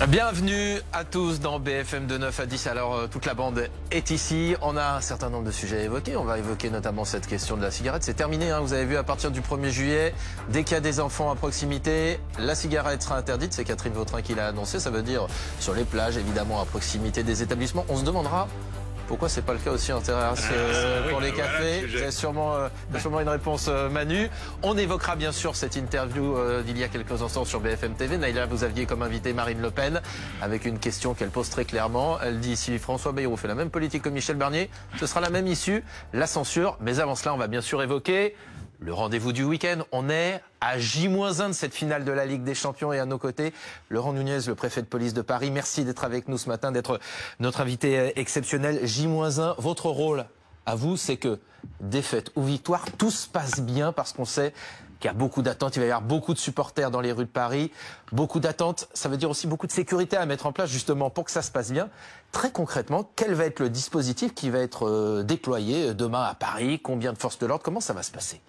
Bienvenue à tous dans BFM de 9 à 10. Alors toute la bande est ici. On a un certain nombre de sujets à évoquer. On va évoquer notamment cette question de la cigarette. C'est terminé, hein. Vous avez vu, à partir du 1er juillet, dès qu'il y a des enfants à proximité, la cigarette sera interdite. C'est Catherine Vautrin qui l'a annoncé. Ça veut dire sur les plages, évidemment, à proximité des établissements. On se demandera pourquoi c'est pas le cas aussi en terrasse pour les cafés. Vous avez sûrement une réponse, Manu. On évoquera bien sûr cette interview d'il y a quelques instants sur BFM TV. Naïla, vous aviez comme invité Marine Le Pen avec une question qu'elle pose très clairement. Elle dit si François Bayrou fait la même politique que Michel Barnier, ce sera la même issue, la censure. Mais avant cela, on va bien sûr évoquer le rendez-vous du week-end. On est à J-1 de cette finale de la Ligue des Champions et à nos côtés, Laurent Nunez, le préfet de police de Paris. Merci d'être avec nous ce matin, d'être notre invité exceptionnel. J-1, votre rôle à vous, c'est que défaite ou victoire, tout se passe bien parce qu'on sait qu'il y a beaucoup d'attentes. Il va y avoir beaucoup de supporters dans les rues de Paris. Beaucoup d'attentes, ça veut dire aussi beaucoup de sécurité à mettre en place justement pour que ça se passe bien. Très concrètement, quel va être le dispositif qui va être déployé demain à Paris? Combien de forces de l'ordre? Comment ça va se passer?